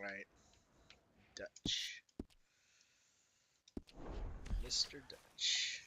Right. Dutch. Mr. Dutch.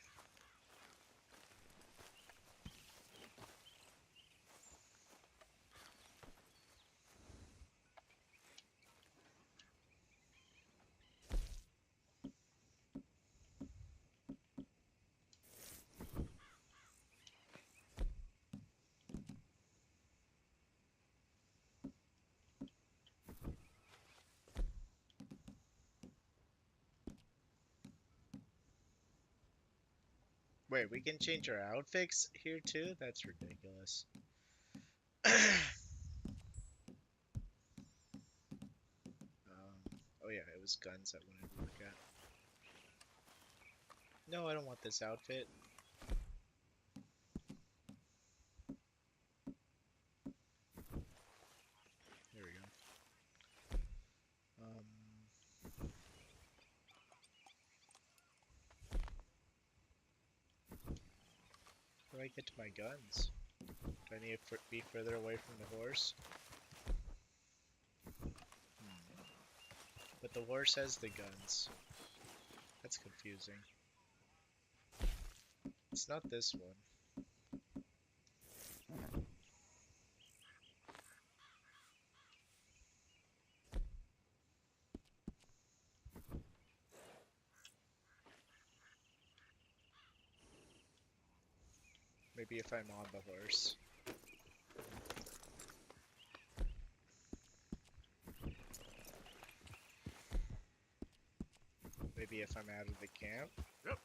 Wait, we can change our outfits here too? That's ridiculous. Oh yeah, it was guns I wanted to look at. No, I don't want this outfit. There we go. How do I get to my guns? Do I need to be further away from the horse? But the horse has the guns. That's confusing. It's not this one. Maybe if I'm on the horse. Maybe if I'm out of the camp. Yep.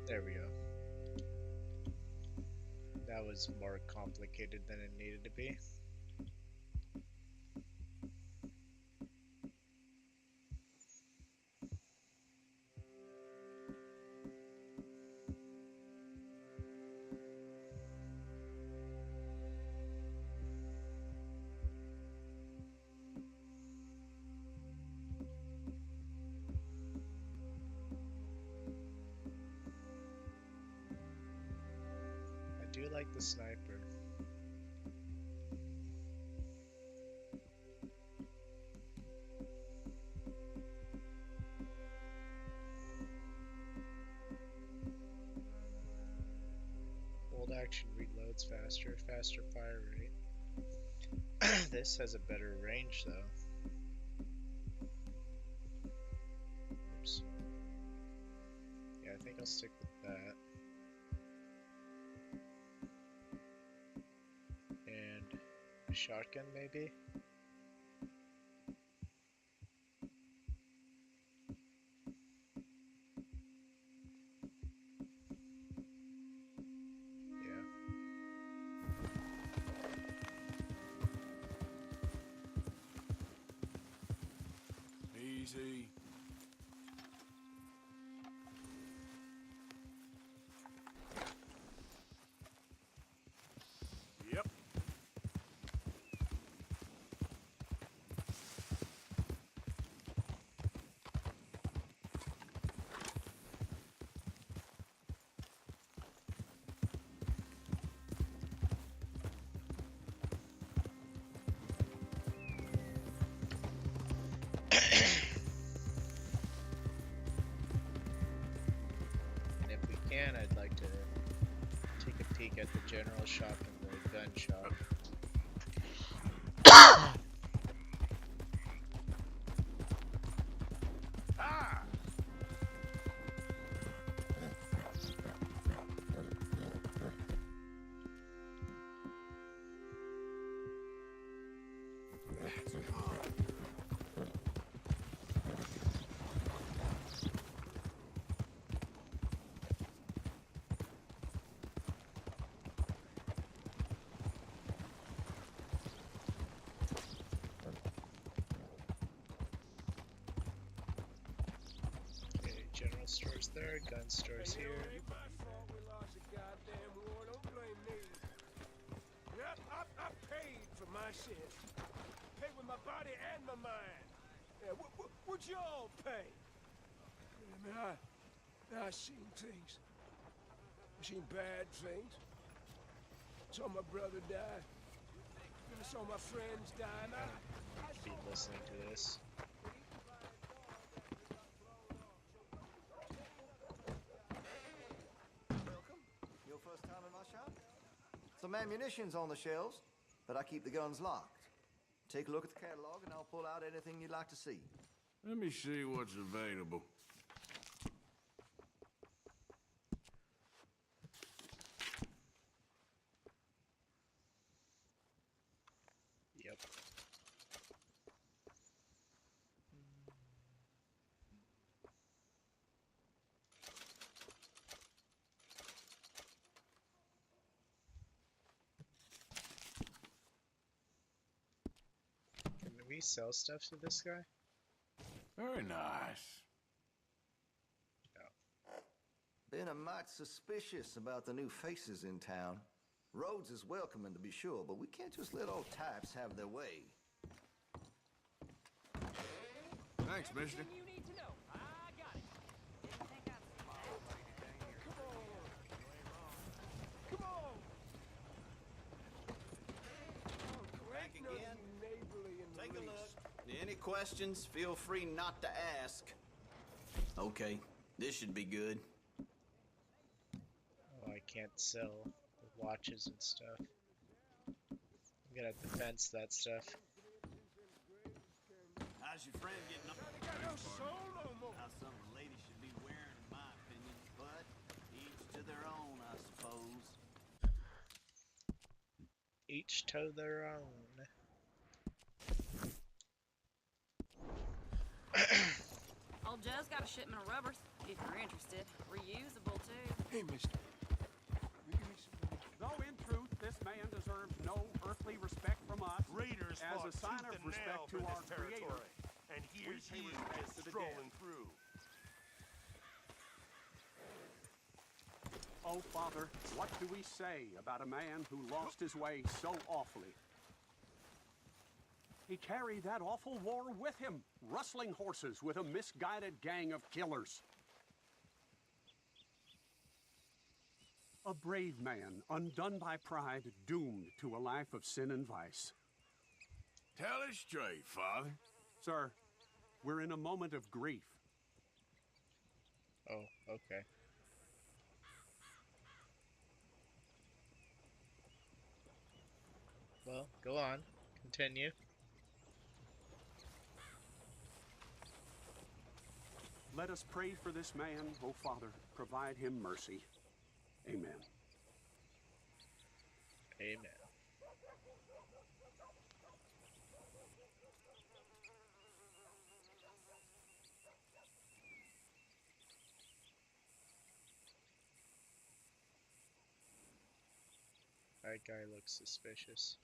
There we go. That was more complicated than it needed to be. I do like the sniper. Bolt action reloads faster, faster fire rate. This has a better range though. Oops. Yeah, I think I'll stick with that. And a shotgun maybe? Easy. Yep. And if we can, I'd like to take a peek at the general shop and the gun shop. Ah! Okay, general stores there, gun stores here. I paid for my shit. Paid with my body and my mind. Yeah, what'd y'all pay? I mean, I've seen things. I've seen bad things. Saw my brother die. I saw my friends die, and I Be listening to this. Welcome. Your first time in my shop? Some ammunition's on the shelves, but I keep the guns locked. Take a look at the catalog, and I'll pull out anything you'd like to see. Let me see what's available. Yep. Can we sell stuff to this guy? Very nice. Been a mite suspicious about the new faces in town. Rhodes is welcoming, to be sure, but we can't just let old types have their way. Thanks, mister. You need to know. I got it. Didn't think I'd see that. Come on! Back Ain't again? nothing neighborly in the Take a least. look. Any questions, feel free not to ask. Okay, this should be good. Oh, I can't sell the watches and stuff. I'm gonna have to fence that stuff. How's your friend getting on? They got no soul no more. Not something a lady should be wearing, in my opinion. But each to their own, I suppose. Each to their own. Old Joe's got a shipment of rubbers, if you're interested. Reusable, too. Hey, mister. You give me some money. Though in truth, this man deserves no earthly respect from us, Raiders as fought a sign tooth of and nail respect for to this our Creator, territory, and here's pay you respect just to the strolling dead. through. Oh, Father, what do we say about a man who lost his way so awfully? He carried that awful war with him, rustling horses with a misguided gang of killers. A brave man, undone by pride, doomed to a life of sin and vice. Tell it straight, Father. Sir, we're in a moment of grief. Oh, okay. Well, go on. Continue. Let us pray for this man, O Father. Provide him mercy. Amen. Amen. That guy looks suspicious.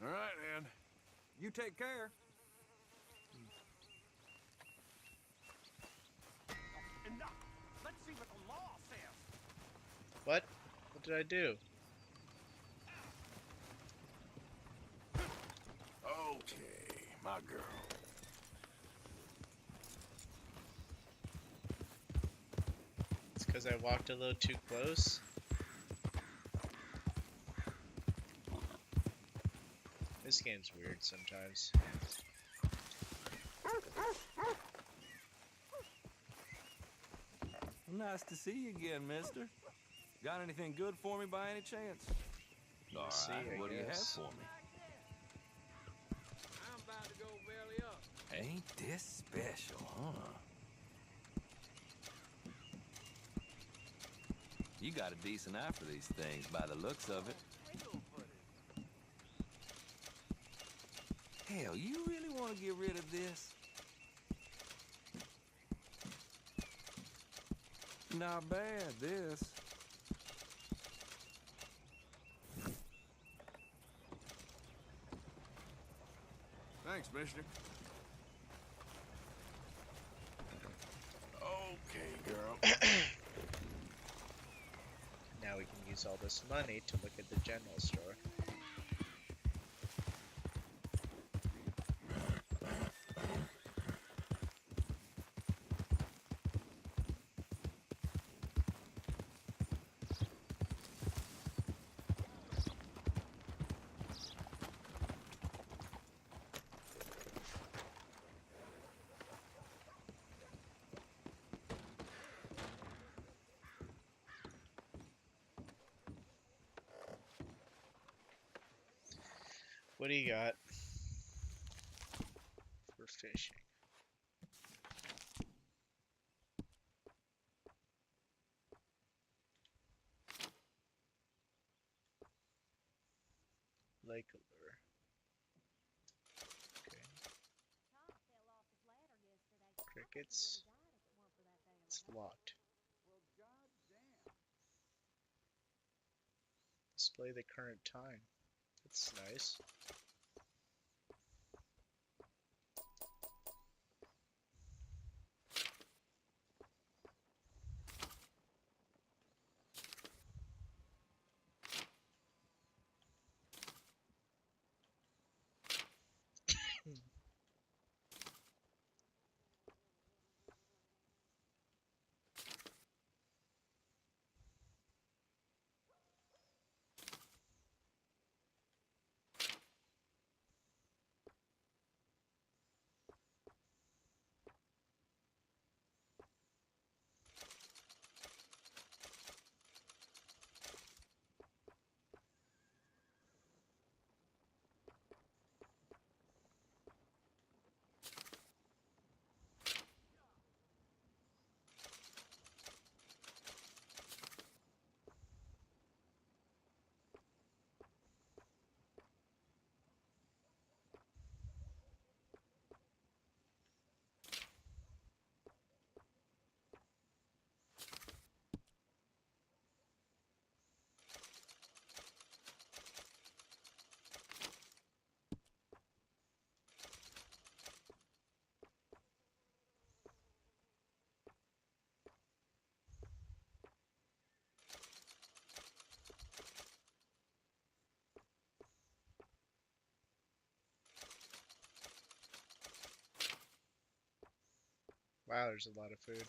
All right, then. You take care. Enough! Let's see what the law says. What? What did I do? Okay, my girl. It's because I walked a little too close. This game's weird sometimes. Nice to see you again, mister. Got anything good for me by any chance? All see, right, I what do you have guess. for me? I'm about to go belly up. Ain't this special, huh? You got a decent eye for these things by the looks of it. Hell, you really want to get rid of this? Not bad, this. Thanks, mister. Okay, girl. Now we can use all this money to look at the general store. What do you got for fishing? Lake allure. Okay. Crickets. It's locked. Display the current time. That's nice. Wow, there's a lot of food.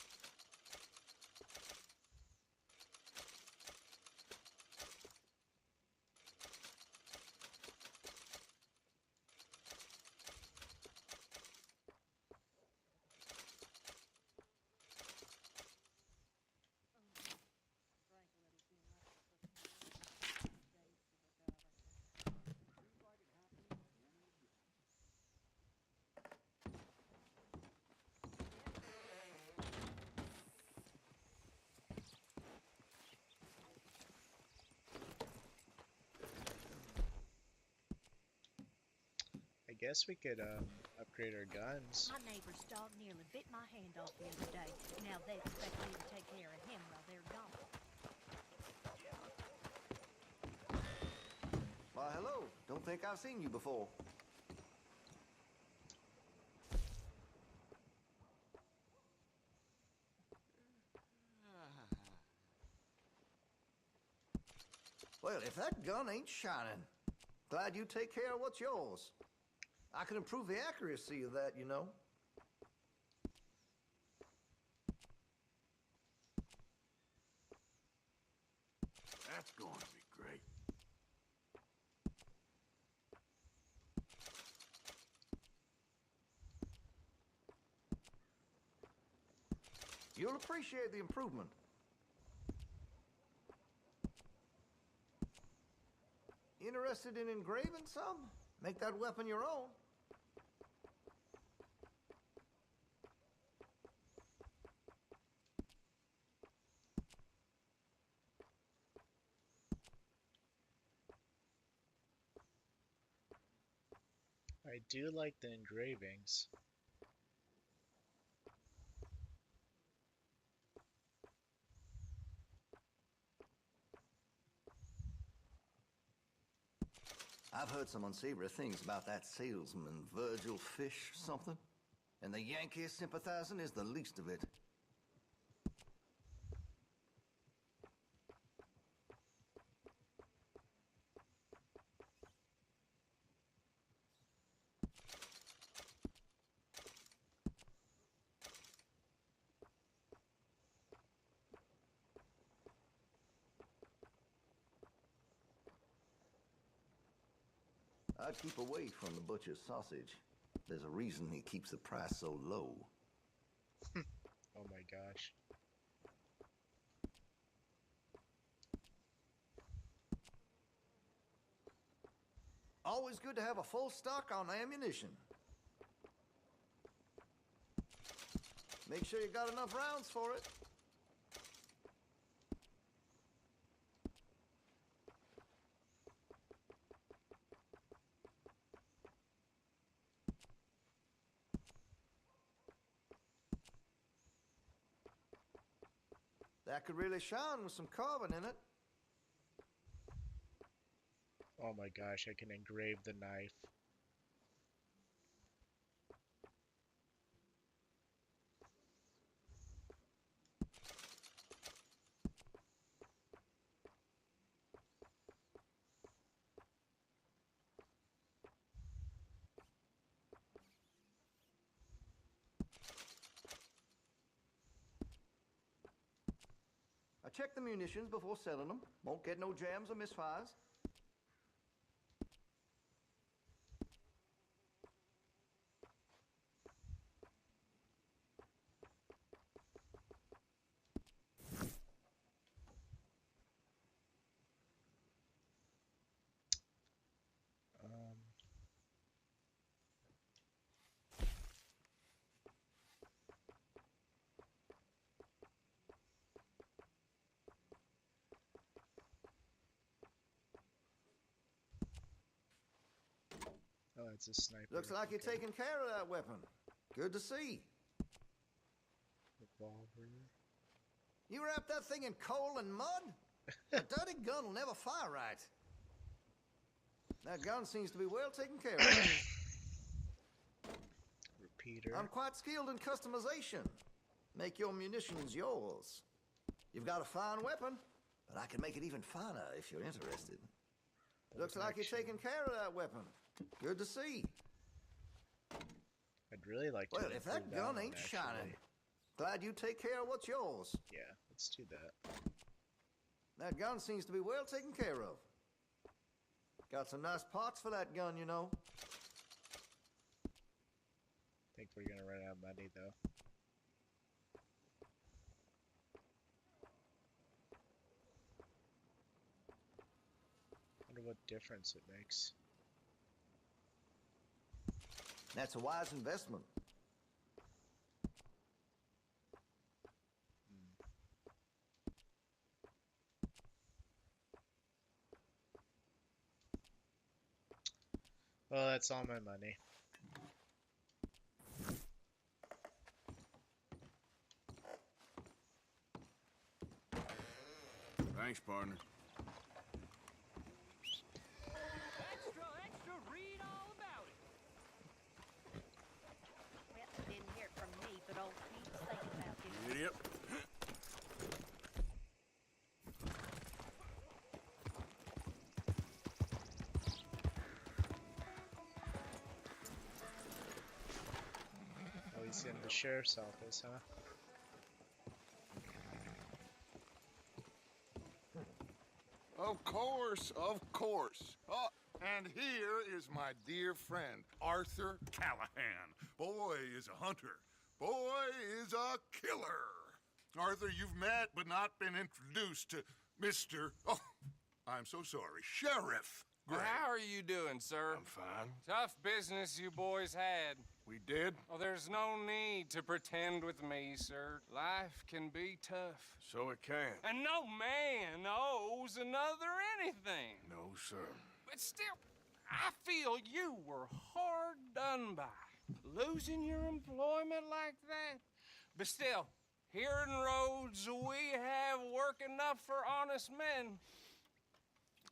I guess we could upgrade our guns. My neighbor's dog nearly bit my hand off the other day. Now they expect me to take care of him while they're gone. Why, hello. Don't think I've seen you before. Well, if that gun ain't shining, glad you take care of what's yours. I can improve the accuracy of that, you know. That's going to be great. You'll appreciate the improvement. Interested in engraving some? Make that weapon your own. I do like the engravings. I've heard some unsavory things about that salesman, Virgil Fish something. And the Yankee sympathizing is the least of it. I'd keep away from the butcher's sausage. There's a reason he keeps the price so low. Oh my gosh. Always good to have a full stock on ammunition. Make sure you got enough rounds for it. That could really shine with some carbon in it. Oh my gosh, I can engrave the knife. I check the munitions before selling them. Won't get no jams or misfires. Oh, it's a sniper. Looks like you're taking care of that weapon. Good to see. Revolver. You wrap that thing in coal and mud? A dirty gun will never fire right. That gun seems to be well taken care of. Repeater. I'm quite skilled in customization. Make your munitions yours. You've got a fine weapon, but I can make it even finer if you're interested. Looks like you're taking care of that weapon. Good to see. I'd really like to. Well, if that gun one, ain't actually. shining, glad you take care of what's yours. Yeah, let's do that. That gun seems to be well taken care of. Got some nice parts for that gun, you know. Think we're gonna run out of money though. Wonder what difference it makes. That's a wise investment. Well, that's all my money. Thanks, partner. Extra, extra, read all about it. Well, didn't hear it from me, but old Pete's thinking about this. Idiot. Oh, he's in the sheriff's office, huh? Of course, of course. Oh, and here is my dear friend, Arthur Callahan. Boy is a hunter. Boy is a killer. Arthur, you've met but not been introduced to Mr. Oh, I'm so sorry, Sheriff Gray. How are you doing, sir? I'm fine. Tough business you boys had. We did? Oh, there's no need to pretend with me, sir. Life can be tough. So it can. And no man owes another anything. No, sir. But still, I feel you were hard done by. Losing your employment like that. But still, here in Rhodes, we have work enough for honest men.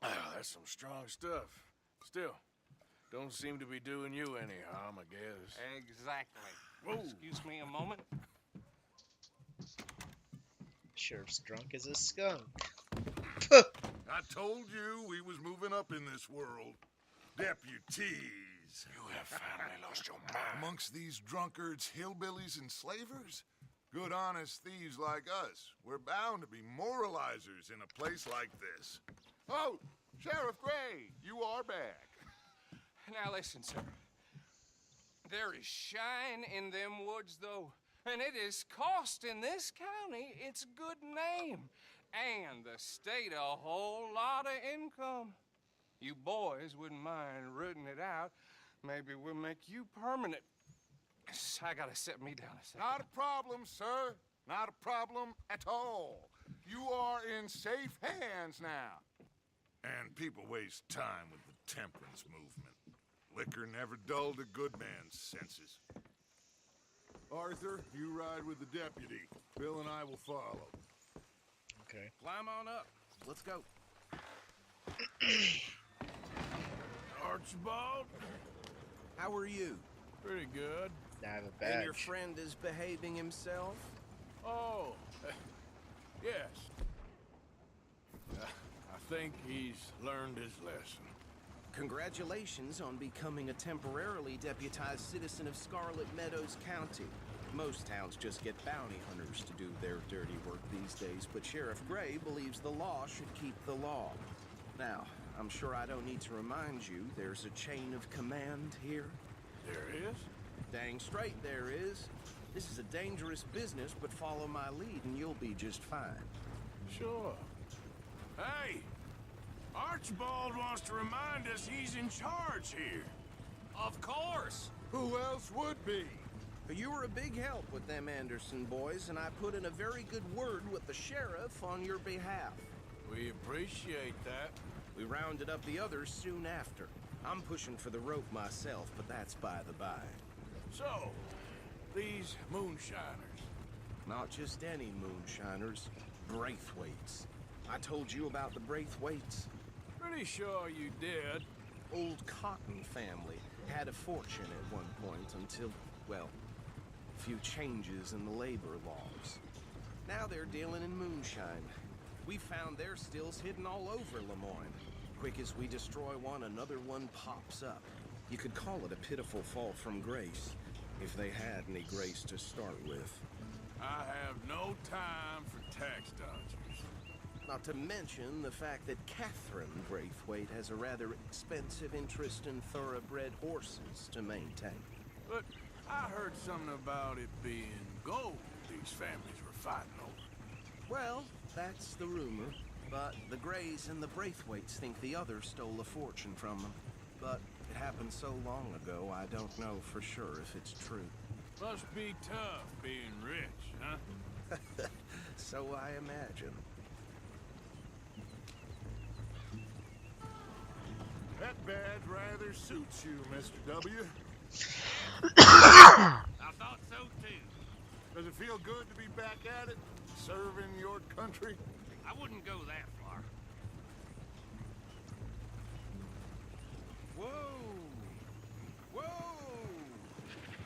Ah, that's some strong stuff. Still, don't seem to be doing you any harm, I guess. Exactly. Whoa. Excuse me a moment. Sheriff's drunk as a skunk. I told you we was moving up in this world. Deputies. You have family lost your mind. Amongst these drunkards, hillbillies, and slavers? Good, honest thieves like us. We're bound to be moralizers in a place like this. Oh, Sheriff Gray, you are back. Now listen, sir. There is shine in them woods, though, and it is costing this county its good name and the state a whole lot of income. You boys wouldn't mind rooting it out. Maybe we'll make you permanent. I gotta set me down a second. Not a problem, sir. Not a problem at all. You are in safe hands now. And people waste time with the temperance movement. Liquor never dulled a good man's senses. Arthur, you ride with the deputy. Bill and I will follow. Okay. Climb on up. Let's go. Archibald, How are you? pretty good. I have a badge. And your friend is behaving himself? Oh, yes. I think he's learned his lesson. Congratulations on becoming a temporarily deputized citizen of Scarlet Meadows County. Most towns just get bounty hunters to do their dirty work these days, but Sheriff Gray believes the law should keep the law. Now, I'm sure I don't need to remind you there's a chain of command here. There is? Dang straight there is. This is a dangerous business, but follow my lead and you'll be just fine. Sure. Hey! Archibald wants to remind us he's in charge here. Of course. Who else would be? You were a big help with them Anderson boys, and I put in a very good word with the sheriff on your behalf. We appreciate that. We rounded up the others soon after. I'm pushing for the rope myself, but that's by the by. So, these moonshiners. Not just any moonshiners, Braithwaites. I told you about the Braithwaites. Pretty sure you did. Old Cotton family had a fortune at one point until, well, a few changes in the labor laws. Now they're dealing in moonshine. We found their stills hidden all over Lemoyne. Quick as we destroy one, another one pops up. You could call it a pitiful fall from grace, if they had any grace to start with. I have no time for tax dodgers. Not to mention the fact that Catherine Braithwaite has a rather expensive interest in thoroughbred horses to maintain. But I heard something about it being gold these families were fighting over. Well, that's the rumor. But the Grays and the Braithwaites think the others stole a fortune from them. But it happened so long ago, I don't know for sure if it's true. Must be tough being rich, huh? So I imagine. That badge rather suits you, Mr. W. I thought so, too. Does it feel good to be back at it, serving your country? I wouldn't go that far. Whoa! Whoa!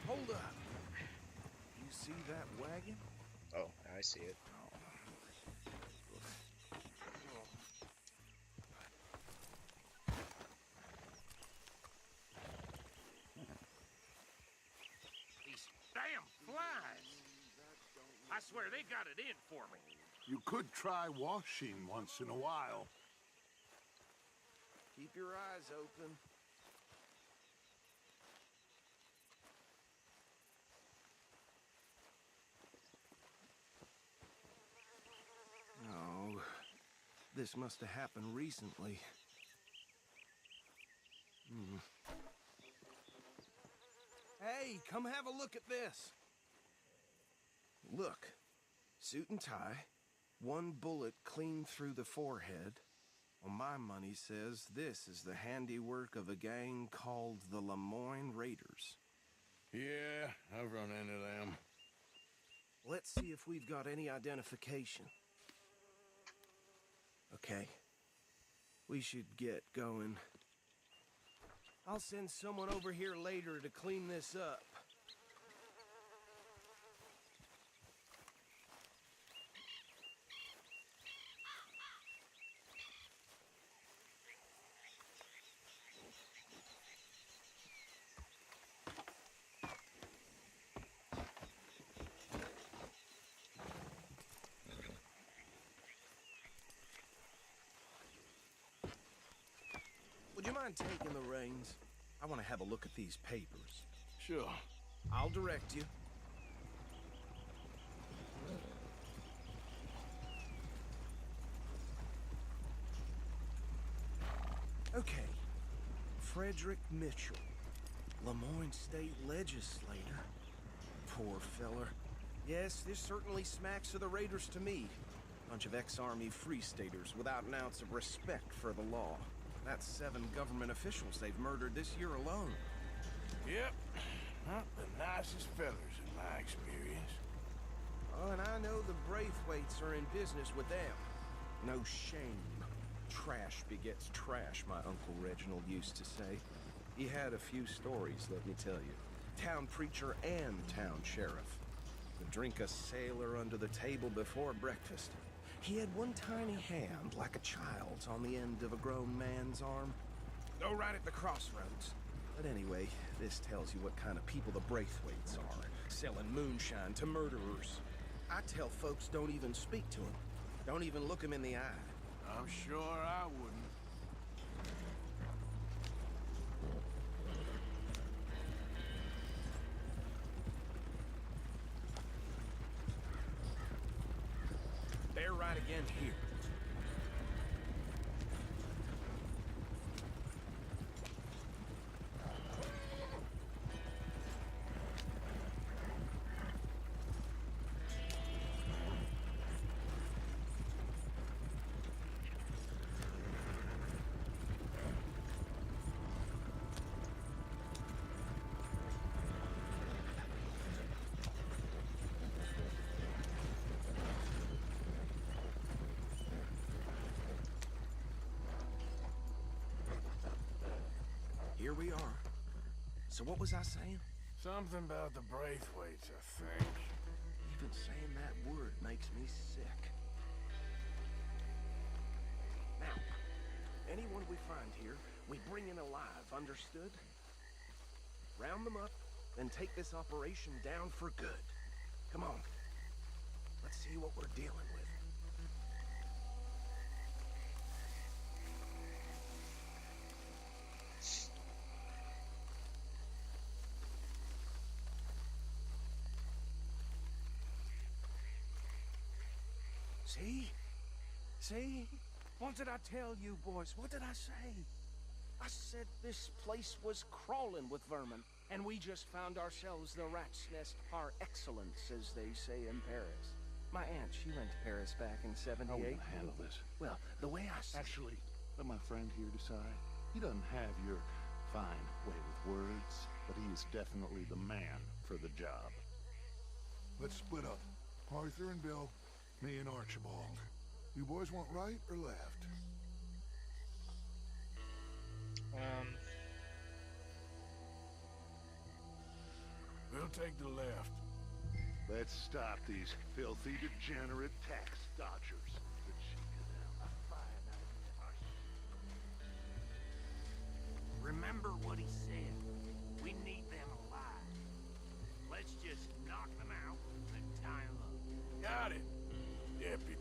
Hold up. You see that wagon? Oh, I see it. These damn flies. I swear they got it in for me. You could try washing once in a while. Keep your eyes open. Oh, this must have happened recently. Hey, come have a look at this. Look, suit and tie, one bullet clean through the forehead. Well, my money says this is the handiwork of a gang called the Lemoyne Raiders. Yeah, I've run into them. Let's see if we've got any identification. Okay. We should get going. I'll send someone over here later to clean this up. Would you mind taking the reins? I want to have a look at these papers. Sure. I'll direct you. Okay. Frederick Mitchell, Lemoyne State Legislator. Poor feller. Yes, this certainly smacks of the Raiders to me. Bunch of ex-Army Free Staters without an ounce of respect for the law. That's 7 government officials they've murdered this year alone. Yep. Not the nicest fellers in my experience. Oh, and I know the Braithwaites are in business with them. No shame. Trash begets trash, my Uncle Reginald used to say. He had a few stories, let me tell you. Town preacher and town sheriff. Would drink a sailor under the table before breakfast. He had one tiny hand, like a child's, on the end of a grown man's arm. Go right at the crossroads. But anyway, this tells you what kind of people the Braithwaites are. Selling moonshine to murderers. I tell folks don't even speak to them. Don't even look them in the eye. I'm sure I wouldn't. They're right again here. Here we are. So what was I saying? Something about the Braithwaites, I think. Even saying that word makes me sick. Now, anyone we find here, we bring in alive, understood? Round them up, and take this operation down for good. Come on. Let's see what we're dealing with. See? See? What did I tell you, boys? What did I say? I said this place was crawling with vermin, and we just found ourselves the rat's nest par excellence, as they say in Paris. My aunt, she went to Paris back in '78. How will you handle this? Well, the way I see Actually, let my friend here decide. He doesn't have your fine way with words, but he is definitely the man for the job. Let's split up. Arthur and Bill, me and Archibald. You boys want right or left? We'll take the left. Let's stop these filthy, degenerate tax dodgers. Remember what he said. We need them alive. Let's just knock them out and tie them up. Got it, Deputy.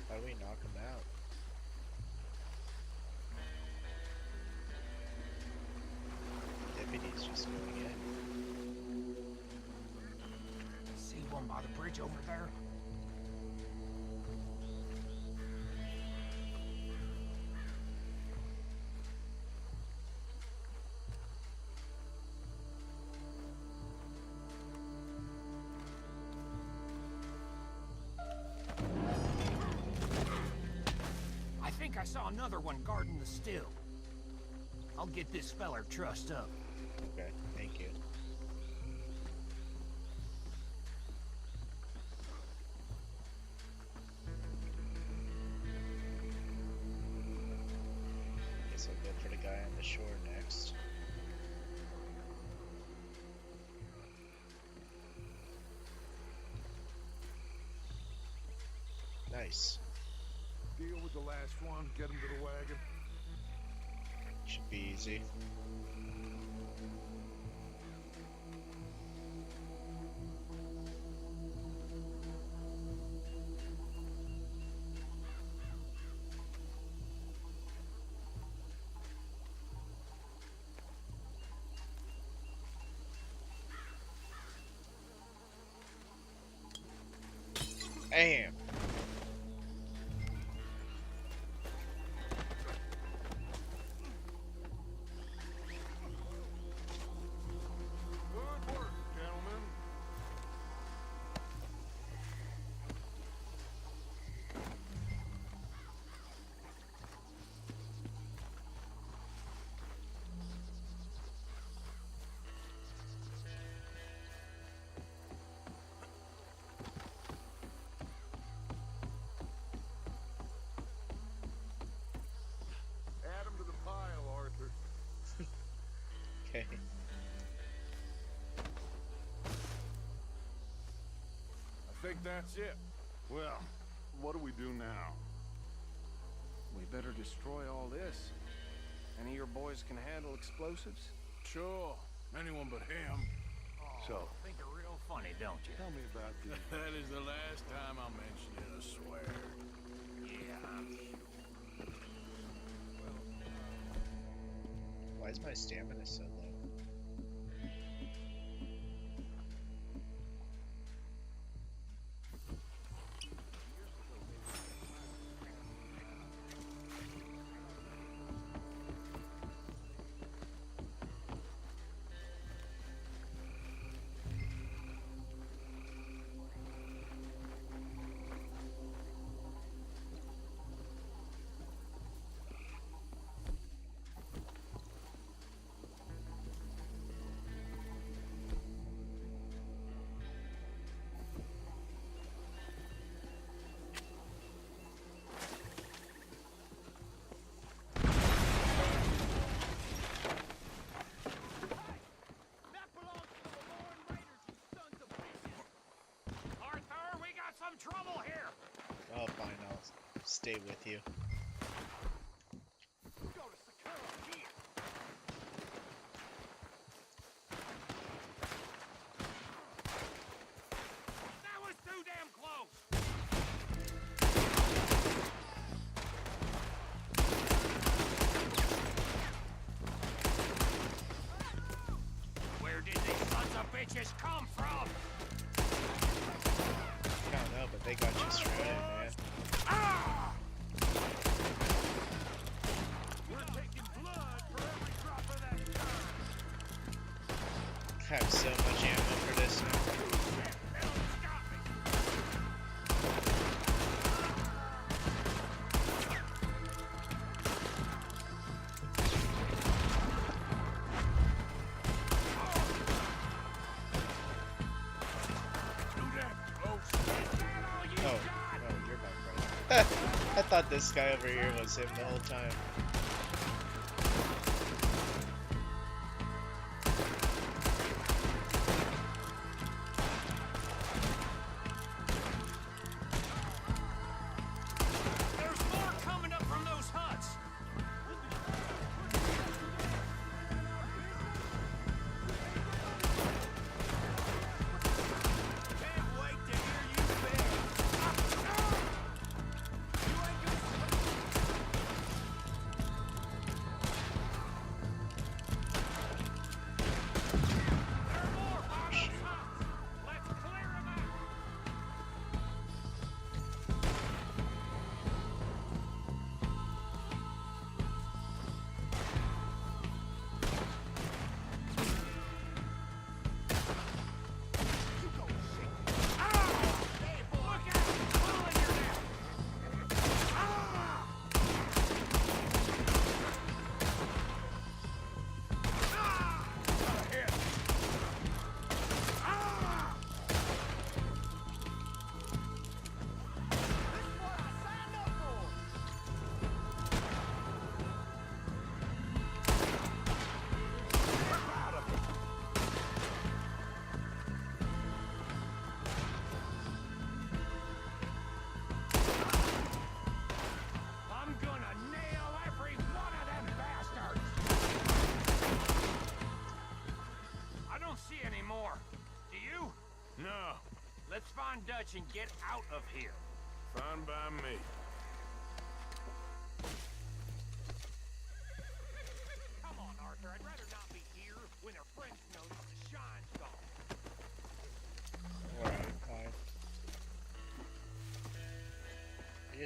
How do we knock him out? Deputy's just going in. See one by the bridge over there? I think I saw another one guarding the still. I'll get this feller trussed up. Okay, thank you. Guess I'll go for the guy on the shore next. Nice. Deal with the last one, get him to the wagon. Should be easy. Damn. Good work, gentlemen. Add 'em to the pile, Arthur. Okay. I think that's it. Well, what do we do now? We better destroy all this. Any of your boys can handle explosives? Sure. Anyone but him. So, Think you're real funny, don't you? tell me about the... That is the last time I mentioned it, I swear. Yeah, I'm sure. Why is my stamina so low? Arthur, we got some trouble here. Oh, fine, I'll stay with you. That was too damn close. Where did these sons of bitches come from? I don't know, but they got you surrounded, man. Ah! We're taking blood for every drop of that I have so much ammo for this now. Oh, you're my brother. I thought this guy over here was him the whole time. There's more coming up from those huts. Can't wait to hear you beg. Let's find Dutch and get out of here. Fine by me. Come on, Arthur. I'd rather not be here when their friends notice the shine's gone. Alright, fine.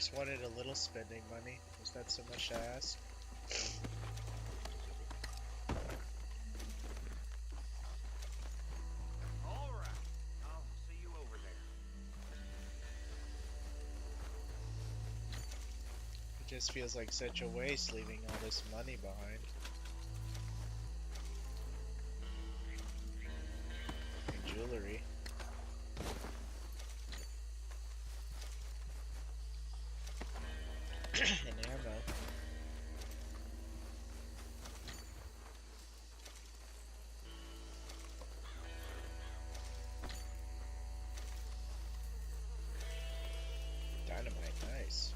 just wanted a little spending money. Was that so much to ask? All right. I'll see you over there. It just feels like such a waste leaving all this money behind. And jewelry. And ammo. Dynamite, nice.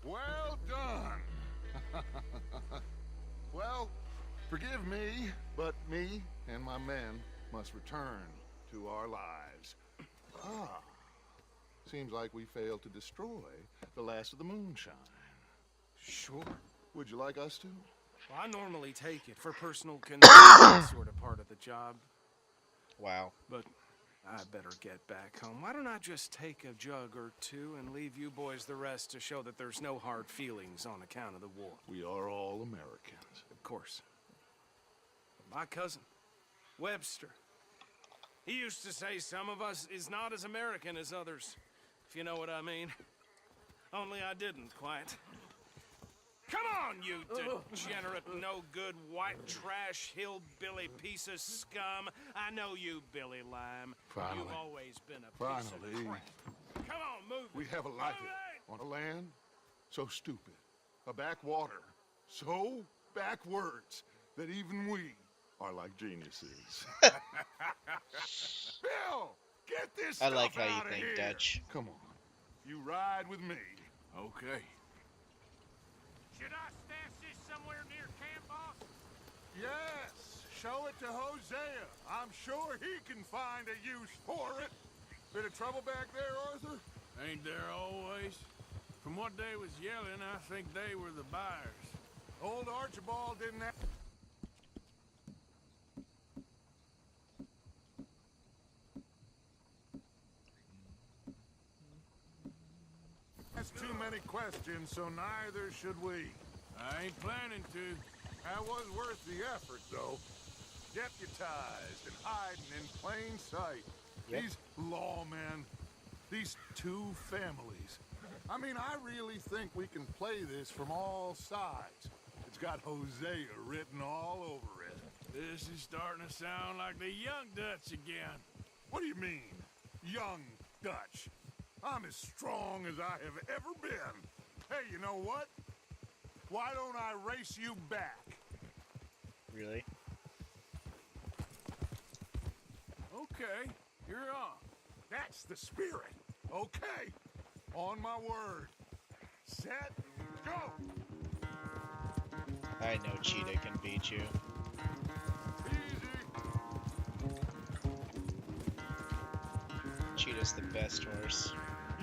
Well done. Well, forgive me, but me and my men must return to our lives. Ah, seems like we failed to destroy the last of the moonshine. Sure. Would you like us to? Well, I normally take it for personal convenience, sort of part of the job. Wow. But I better get back home. Why don't I just take a jug or two and leave you boys the rest to show that there's no hard feelings on account of the war? We are all Americans. Of course. My cousin, Webster, he used to say some of us is not as American as others, if you know what I mean. Only I didn't quite. Come on, you degenerate, no-good, white trash, hillbilly piece of scum. I know you, Billy Lime. Finally. You've always been a piece of crap. Come on, move it. We have a life on a land so stupid, a backwater so backwards that even we are like geniuses. Bill, get this I stuff like how you outta think, here. Dutch. Come on, you ride with me. Okay. Should I stash this somewhere near camp, boss? Yes, show it to Hosea. I'm sure he can find a use for it. Bit of trouble back there, Arthur? Ain't there always? From what they was yelling, I think they were the buyers. Old Archibald didn't have... That's too many questions, so neither should we. I ain't planning to. That was worth the effort, though. Deputized and hiding in plain sight. Yep. These lawmen, these two families. I mean, I really think we can play this from all sides. It's got Hosea written all over it. This is starting to sound like the young Dutch again. What do you mean, young Dutch? I'm as strong as I have ever been. Hey, you know what? Why don't I race you back? Really? Okay, you're on. That's the spirit. Okay. On my word. Set, go! I know Cheetah can beat you. Easy. Cheetah's the best horse.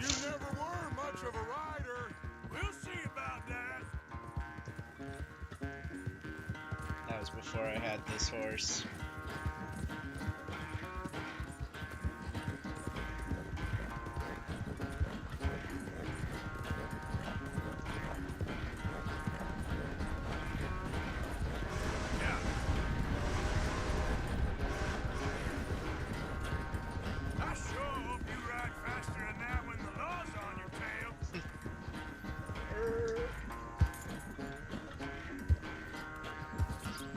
You never were much of a rider. We'll see about that. That was before I had this horse. I sure hope you ride faster than that when the law's on your tail.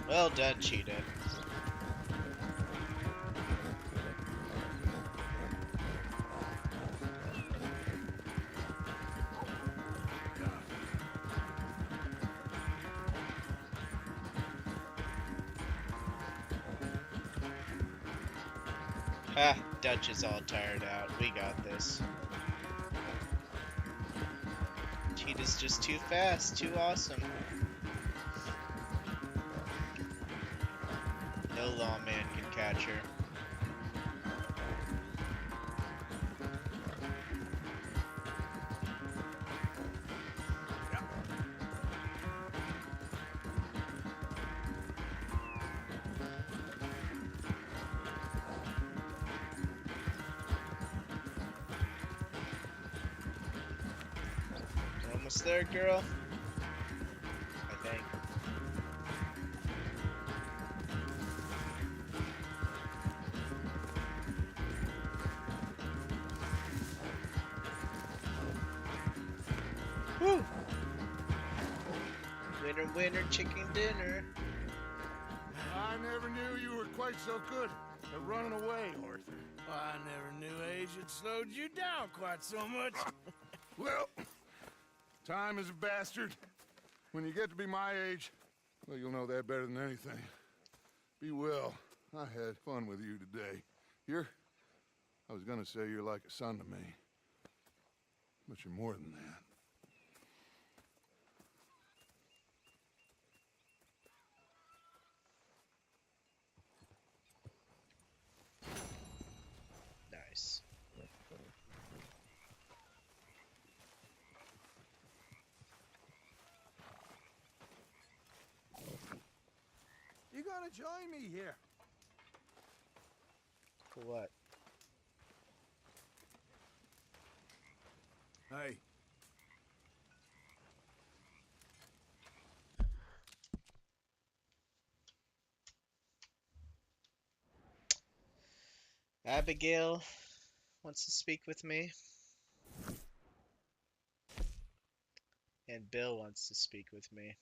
Well done, Cheetah. Ha, Dutch is all tired out. We got this. Cheetah's just too fast, too awesome. No lawman can catch her. Almost there, girl. I think. Woo! Winner, winner, chicken dinner. I never knew you were quite so good at running away, Arthur. I never knew age had slowed you down quite so much. Well, time is a bastard. When you get to be my age, well, you'll know that better than anything. Be well. I had fun with you today. I was gonna say you're like a son to me. But you're more than that. Nice. You gotta join me here. For what? Hey. Abigail wants to speak with me. And Bill wants to speak with me.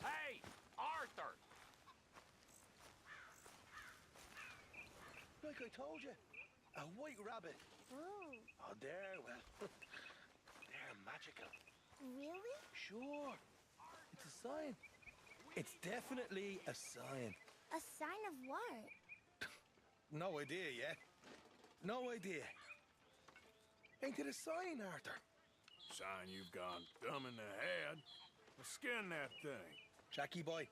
Hey, Arthur! Like I told you, a white rabbit. Oh, Oh, there, well, they're magical. really? Sure, it's a sign. It's definitely a sign. A sign of what? No idea yet. No idea. Ain't it a sign, Arthur? Sign you've gone dumb in the head. Well, skin that thing. Jackie boy,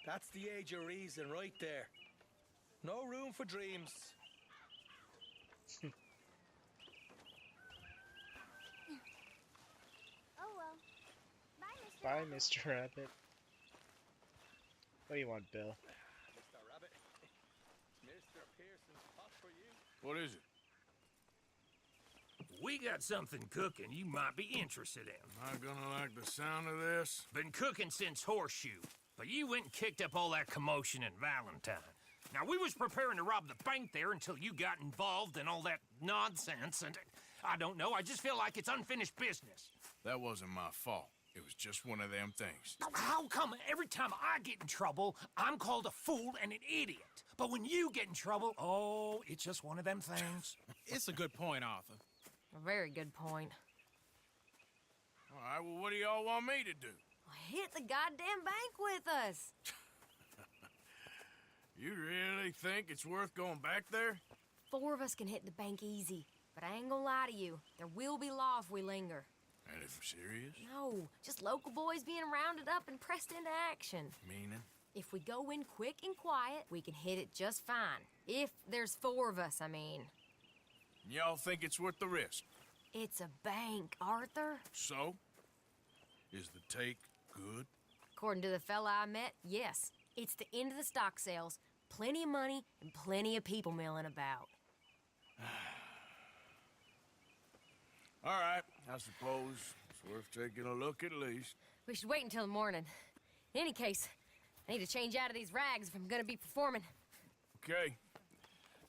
that's the age of reason right there. No room for dreams. Oh well. Bye, Mr. Bye, Mr. Rabbit. What do you want, Bill? Mr. Rabbit, Mr. Pearson's hot for you. What is it? We got something cooking you might be interested in. Am I gonna like the sound of this? Been cooking since Horseshoe, but you went and kicked up all that commotion in Valentine. Now, we was preparing to rob the bank there until you got involved in all that nonsense, and I don't know, I just feel like it's unfinished business. That wasn't my fault. It was just one of them things. How come every time I get in trouble, I'm called a fool and an idiot? But when you get in trouble, oh, it's just one of them things. It's a good point, Arthur. A very good point. All right, well, what do y'all want me to do? Hit the goddamn bank with us. You really think it's worth going back there? 4 of us can hit the bank easy. But I ain't gonna lie to you. There will be law if we linger. And if we're serious? No, just local boys being rounded up and pressed into action. Meaning? If we go in quick and quiet, we can hit it just fine. If there's 4 of us, I mean. Y'all think it's worth the risk? It's a bank, Arthur. So? Is the take good? According to the fella I met, yes. It's the end of the stock sales. Plenty of money and plenty of people milling about. All right, I suppose it's worth taking a look at least. We should wait until the morning. In any case, I need to change out of these rags if I'm gonna be performing. Okay.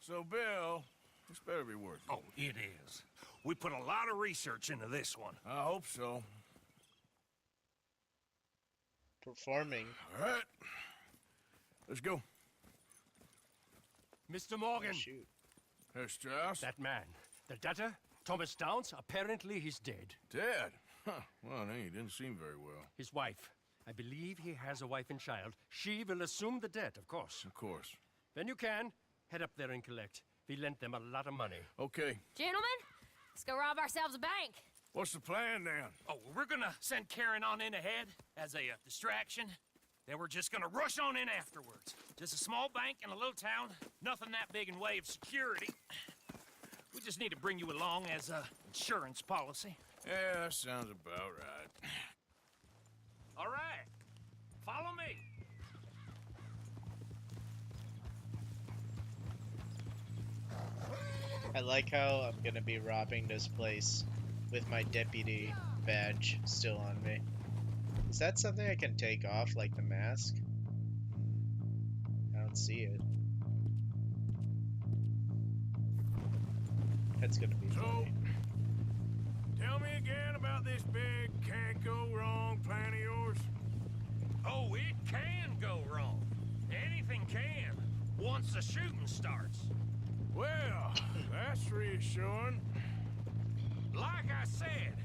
So, Bill, this better be worth it. Oh, it is. We put a lot of research into this one. I hope so. Performing. All right. Let's go. Mr. Morgan. Oh, shoot. Herr Strauss? That man. The debtor, Thomas Downs, apparently he's dead. Dead? Huh. Well, no, he didn't seem very well. His wife. I believe he has a wife and child. She will assume the debt, of course. Of course. When you can, head up there and collect. We lent them a lot of money. Okay. Gentlemen, let's go rob ourselves a bank. What's the plan, then? Oh, we're gonna send Karen on in ahead as a distraction. Then we're just gonna rush on in afterwards. Just a small bank in a little town. Nothing that big in way of security. We just need to bring you along as a insurance policy. Yeah, that sounds about right. All right. Follow me. I like how I'm gonna be robbing this place with my deputy badge still on me. Is that something I can take off, like the mask? I don't see it. That's gonna be funny. Tell me again about this big can't go wrong plan of yours. Oh, it can go wrong. Anything can, once the shooting starts. Well, that's reassuring. Like I said,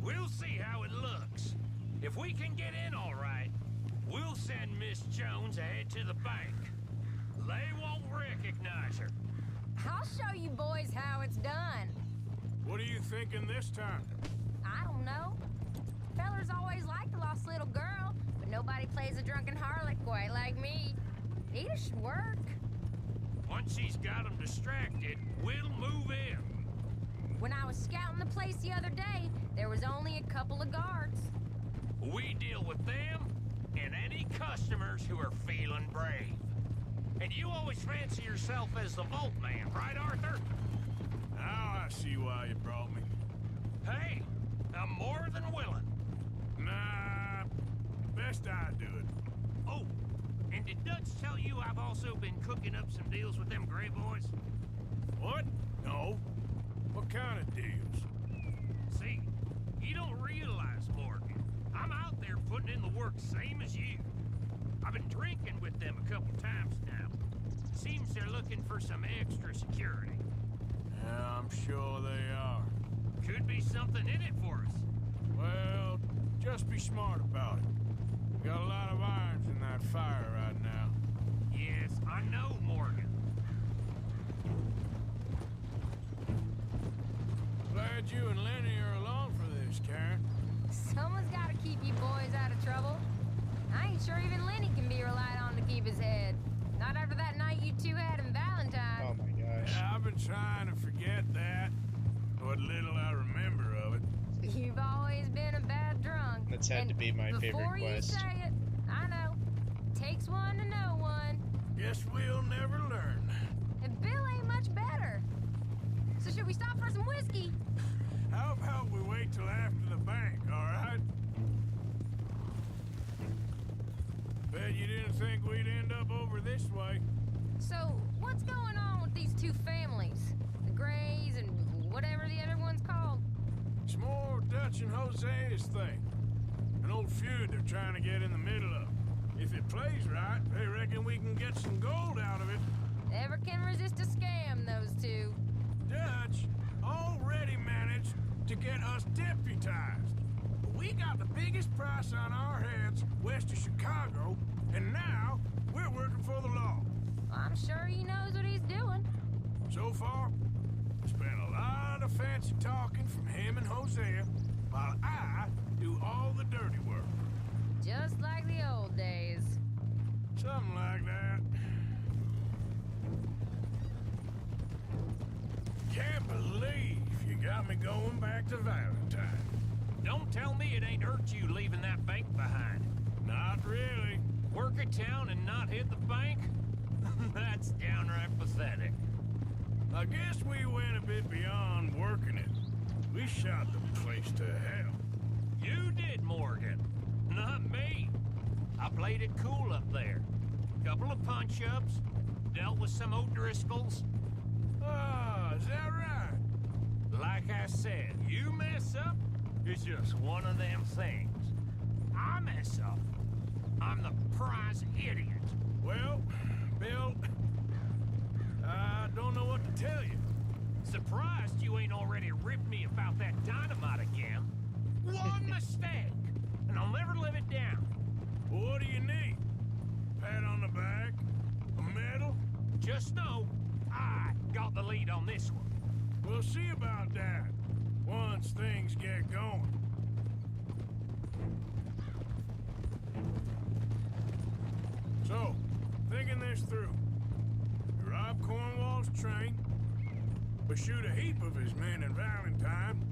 we'll see how it looks. If we can get in all right, we'll send Miss Jones ahead to the bank. They won't recognize her. I'll show you boys how it's done. What are you thinking this time? I don't know. Fellers always liked a lost little girl, but nobody plays a drunken harlot quite like me. It should work. Once she's got them distracted, we'll move in. When I was scouting the place the other day, there was only a couple of guards. We deal with them and any customers who are feeling brave. And you always fancy yourself as the Vault Man, right, Arthur? Now I see why you brought me. Hey, I'm more than willing. Nah, best I do it. Oh, and did Dutch tell you I've also been cooking up some deals with them Gray Boys? What? No. What kind of deals? See, you don't realize, Morgan. I'm out there putting in the work same as you. I've been drinking with them a couple times now. Seems they're looking for some extra security. Yeah, I'm sure they are. Could be something in it for us. Well, just be smart about it. We got a lot of irons in that fire right now. Yes, I know, Morgan. Glad you and Lenny are along for this, Karen. Someone's got to keep you boys out of trouble. I ain't sure even Lenny can be relied on to keep his head. Not after that night you two had in Valentine. Oh my gosh. Yeah, I've been trying to forget that. What little I remember of it. You've always been a bad drunk. That's had to be my favorite Before you quest. say it, I know. Takes one to know one. Guess we'll never learn. And Bill ain't much better. So should we stop for some whiskey? How about we wait till after the bank, all right? Bet you didn't think we'd end up over this way. So, what's going on with these two families? The Grays and whatever the other one's called? It's more Dutch and Jose's thing. An old feud they're trying to get in the middle of. If it plays right, they reckon we can get some gold out of it. Never can resist a scam, those two. Dutch already managed to get us deputized. We got the biggest price on our heads west of Chicago, and now we're working for the law. I'm sure he knows what he's doing. So far, it's been a lot of fancy talking from him and Hosea, while I do all the dirty work. Just like the old days. Something like that. Can't believe you got me going back to Valentine. Don't tell me it ain't hurt you leaving that bank behind. Not really. Work a town and not hit the bank? That's downright pathetic. I guess we went a bit beyond working it. We shot the place to hell. You did, Morgan. Not me. I played it cool up there. Couple of punch-ups, dealt with some O'Driscolls. Ah, is that right? Like I said, you mess up, it's just one of them things. I mess up, I'm the prize idiot. Well, Bill, I don't know what to tell you. Surprised you ain't already ripped me about that dynamite again. One mistake, and I'll never live it down. What do you need? Pat on the back? A medal? Just know, I got the lead on this one. We'll see about that, once things get going. So, thinking this through. We rob Cornwall's train. We shoot a heap of his men in Valentine.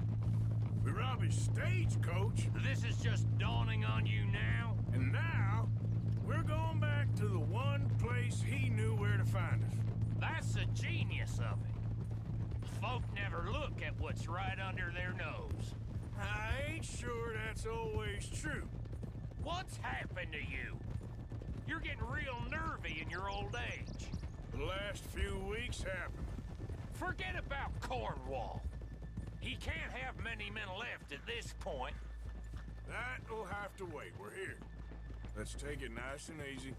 We rob his stagecoach. This is just dawning on you now? And now, we're going back to the one place he knew where to find us. That's the genius of it. Folk never look at what's right under their nose. I ain't sure that's always true. What's happened to you? You're getting real nervy in your old age. The last few weeks happened. Forget about Cornwall. He can't have many men left at this point. That'll have to wait. We're here. Let's take it nice and easy.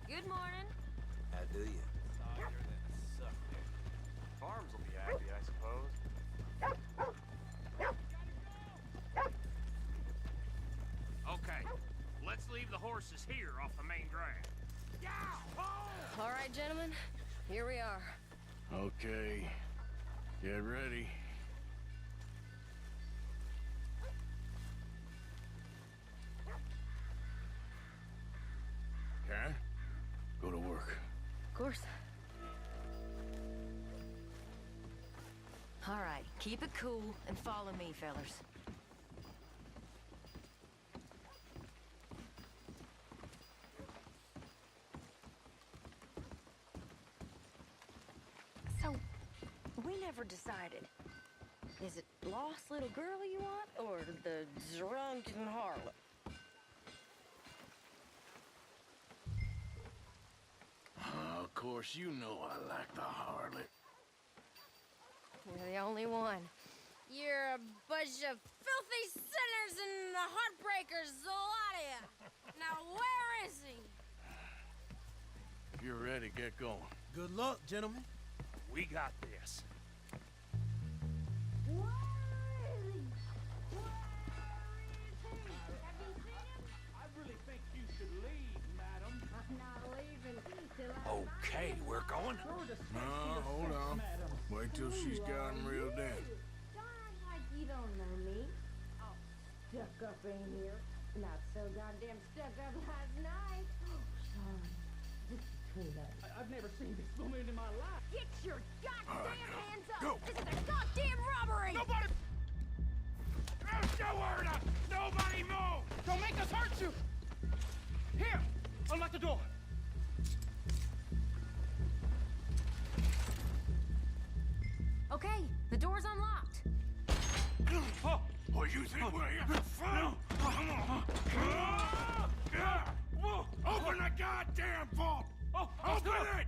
Good morning. How do you? Softer than a suck dick. Farms will be happy, I suppose. Okay, let's leave the horses here off the main drag. All right, gentlemen, here we are. Okay, get ready. Okay, go to work. Of course. All right, keep it cool and follow me, fellers. So, we never decided. Is it lost little girl you want, or the drunken harlot? Of course, you know I like the harlot. You're the only one. You're a bunch of filthy sinners and heartbreakers, a lot of you. Now, where is he? If you're ready, get going. Good luck, gentlemen. We got this. Where is he? Have you seen him? I really think you should leave, madam. I'm not leaving till Okay, we're going. No, hold on. Wait till she's got him reeled in. Don't act like you don't know me. Oh, stuck up in here. Not so goddamn stuck up last night. Oh, sorry. Just between us. I've never seen this woman in my life. Get your goddamn hands up! Go. This is a goddamn robbery! Nobody! No word up! Nobody move! Don't make us hurt you! Here, unlock the door. Okay, the door's unlocked. Oh, you think we're here for fun? Come on. Open the goddamn vault! Open it!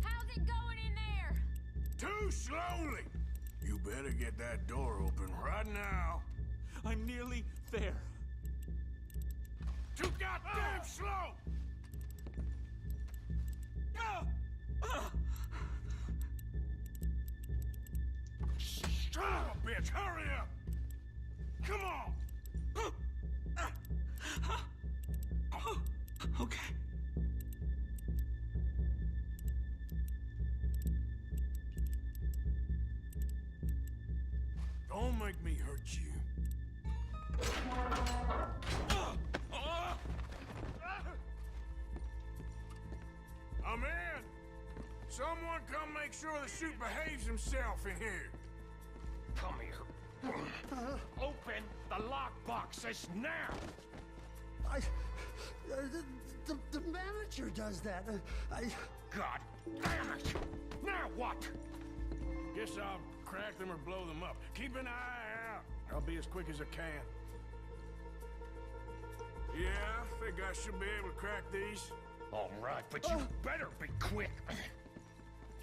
How's it going in there? Too slowly! You better get that door open right now. I'm nearly there. Too goddamn slow! Son of a bitch, hurry up! Come on! Okay. I'm in. Someone come make sure the chute behaves himself in here. Come here. Open the lockbox as now. The manager does that. God damn it! Now what? Guess I'll crack them or blow them up. Keep an eye out. I'll be as quick as I can. Yeah, I think I should be able to crack these. All right, but you better be quick.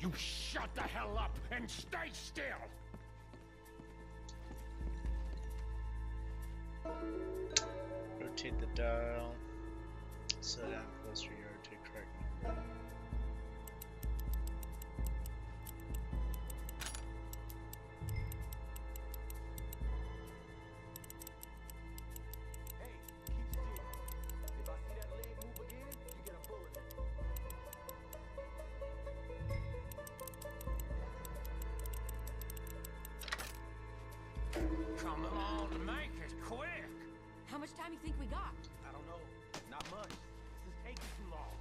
You shut the hell up and stay still. Rotate the dial. Slow down closer yard to correct number. Hey, keep still. If I see that leg move again, you get a bullet in it. Come on, make it quick. How much time you think we got? I don't know. Not much. This is taking too long.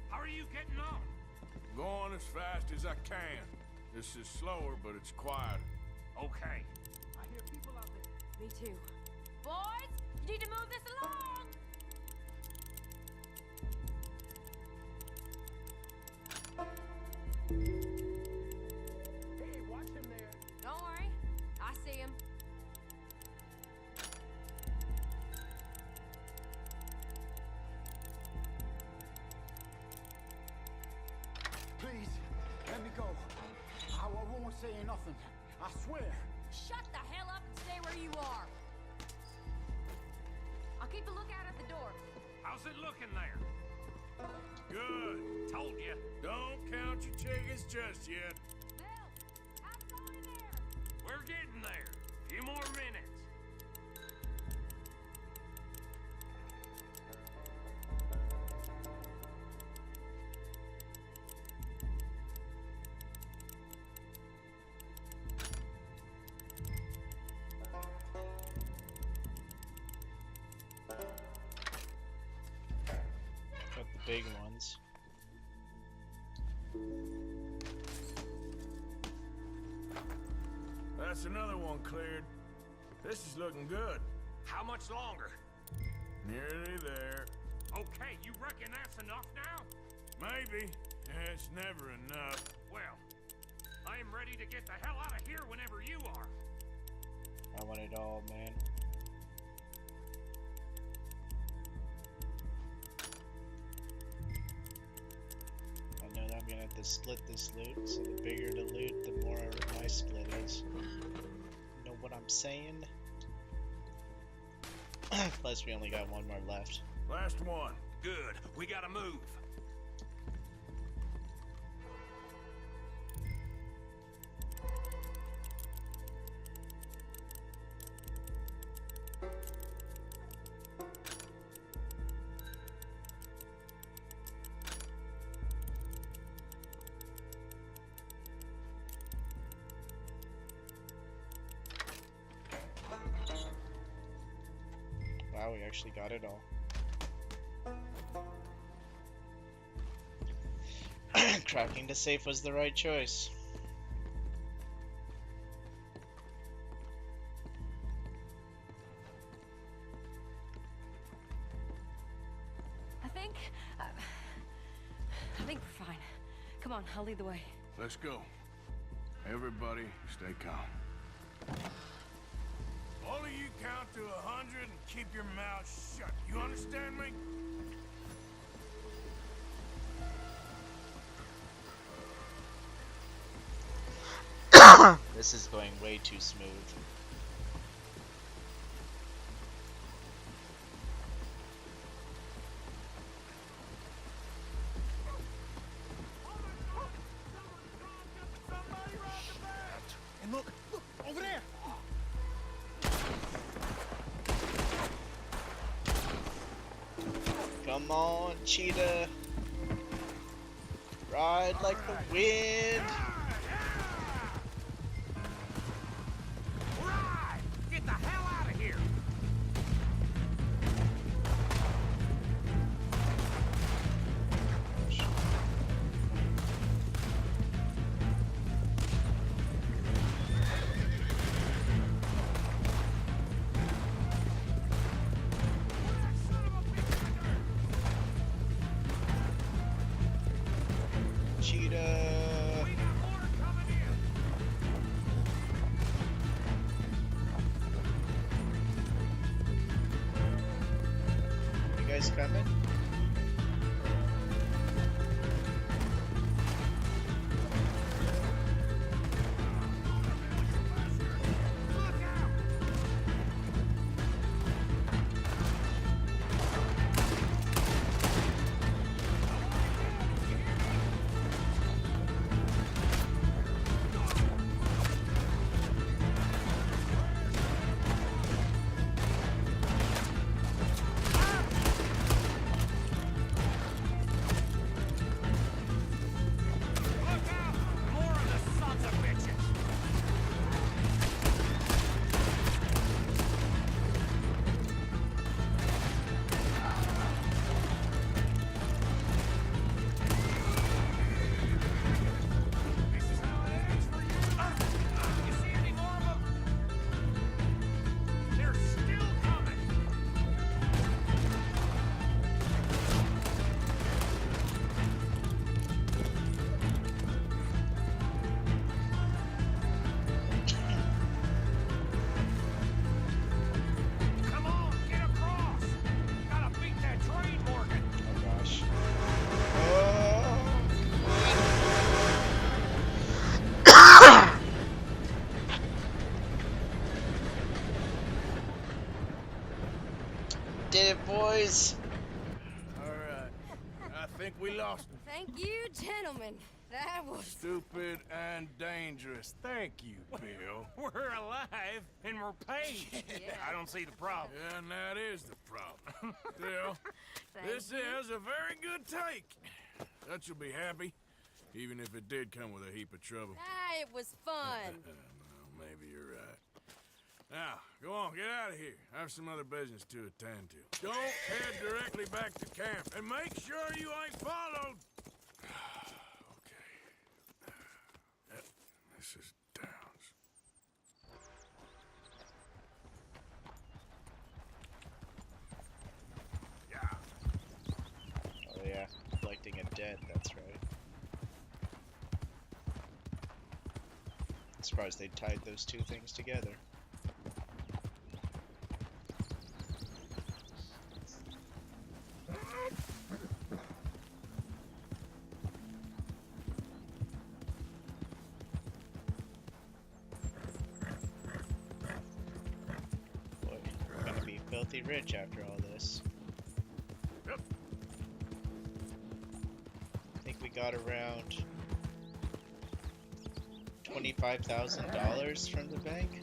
How are you getting on? Going as fast as I can. This is slower, but it's quieter. Okay. I hear people out there. Me too. Boys, you need to move this along. Hey, watch him there. Don't worry, I see him. Please, let me go. I won't say nothing. I swear. Shut the hell up and stay where you are. I'll keep a lookout at the door. How's it looking there? Good. Told you. Don't count your chickens just yet. Bill, how's it going in there? We're getting there. Few more minutes. Got the big ones. That's another one cleared. This is looking good. How much longer? Nearly there. Okay, you reckon that's enough now? Maybe. It's never enough. Well, I am ready to get the hell out of here whenever you are. I want it all, man. I know that I'm gonna have to split this loot, so the bigger the loot, the more my split is. You know what I'm saying? Plus, we only got one more left. Last one. Good. We gotta move. Wow, we actually got it all. Cracking the safe was the right choice. I think we're fine. Come on, I'll lead the way. Let's go. Everybody, stay calm. All of you count to 100 and keep your mouth shut. You understand me? This is going way too smooth. And look, over there. Come on, cheetah. Ride like the wind. Right! Get the hell out of here! Cheetah! You guys coming? Did it, boys! Alright. I think we lost him. Thank you, gentlemen. That was... Stupid and dangerous. Thank you, Bill. We're alive and we're paid. Yeah. I don't see the problem. Yeah, and that is the problem. Bill, this you. is a very good take. Dutch will be happy, even if it did come with a heap of trouble. Ah, it was fun. Well, maybe you're right. Now, go on, get out of here. I have some other business to attend to. Don't head directly back to camp, and make sure you ain't followed. Okay. Yep, this is Downs. Oh yeah, collecting a debt, that's right. Surprised they tied those two things together. Boy, we're gonna be filthy rich after all this. Yep. I think we got around $25,000 from the bank.